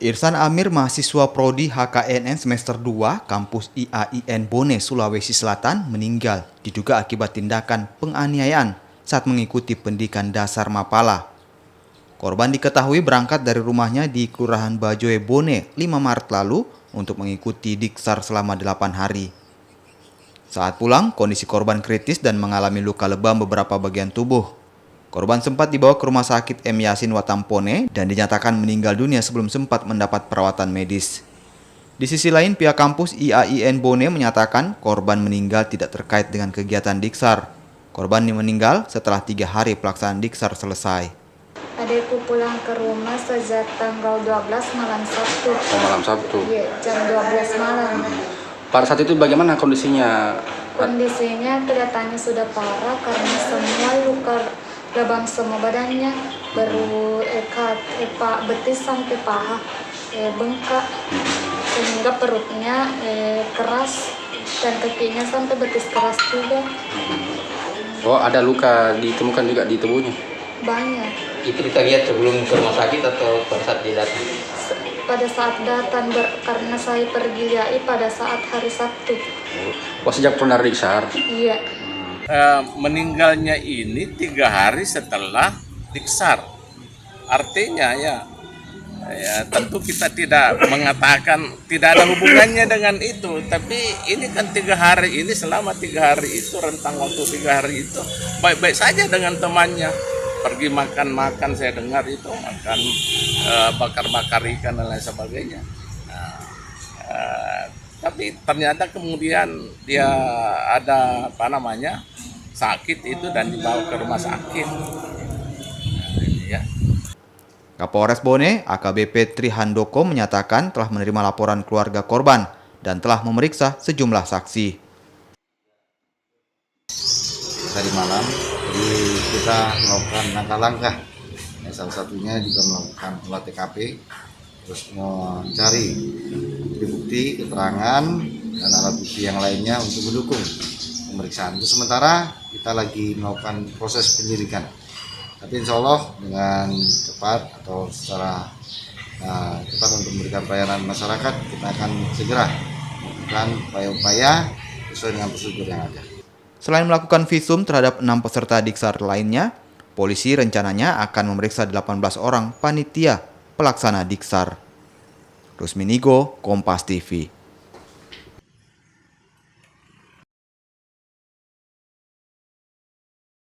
Irsan Amir, mahasiswa Prodi HKNN semester 2, kampus IAIN Bone, Sulawesi Selatan, meninggal diduga akibat tindakan penganiayaan saat mengikuti pendidikan dasar Mapala. Korban diketahui berangkat dari rumahnya di Kelurahan Bajoe Bone 5 Maret lalu untuk mengikuti Diksar selama 8 hari. Saat pulang, kondisi korban kritis dan mengalami luka lebam beberapa bagian tubuh. Korban sempat dibawa ke Rumah Sakit M. Yasin Watampone dan dinyatakan meninggal dunia sebelum sempat mendapat perawatan medis. Di sisi lain, pihak kampus IAIN Bone menyatakan korban meninggal tidak terkait dengan kegiatan Diksar. Korban meninggal setelah 3 hari pelaksanaan Diksar selesai. Adekku pulang ke rumah sejak tanggal 12 malam Sabtu. Oh, malam Sabtu? Iya, jam 12 malam. Pada saat itu bagaimana kondisinya? Kondisinya kelihatannya sudah parah karena semua luka lebam semua badannya, baru betis sampai paha bengkak, sehingga perutnya keras dan kakinya sampai betis keras juga. Oh, ada luka ditemukan juga di tubuhnya? Banyak. Itu kita lihat sebelum ke rumah sakit atau pada saat dia datang? Pada saat datang, karena saya pergi liai pada saat hari Sabtu. Oh, sejak pernah Diksar? Iya. Meninggalnya ini 3 hari setelah Diksar. Artinya ya tentu kita tidak mengatakan tidak ada hubungannya dengan itu, tapi ini kan 3 hari ini, selama 3 hari itu, rentang waktu 3 hari itu baik-baik saja dengan temannya, pergi makan-makan, saya dengar itu makan bakar-bakar ikan dan lain sebagainya. Tapi ternyata kemudian dia ada sakit itu dan dibawa ke rumah sakit. Kapolres Bone, AKBP Trihandoko menyatakan telah menerima laporan keluarga korban dan telah memeriksa sejumlah saksi. Tadi malam, jadi kita melakukan langkah-langkah. Salah satunya juga melakukan olah TKP, terus mencari bukti, keterangan, dan alat bukti yang lainnya untuk mendukung pemeriksaan. Untuk sementara kita lagi melakukan proses penyelidikan. Tapi insya Allah dengan cepat atau secara cepat untuk memberikan pelayanan masyarakat, kita akan segera melakukan upaya-upaya sesuai dengan prosedur yang ada. Selain melakukan visum terhadap 6 peserta Diksar lainnya, polisi rencananya akan memeriksa 18 orang panitia pelaksana Diksar. Rusminigo, Kompas TV.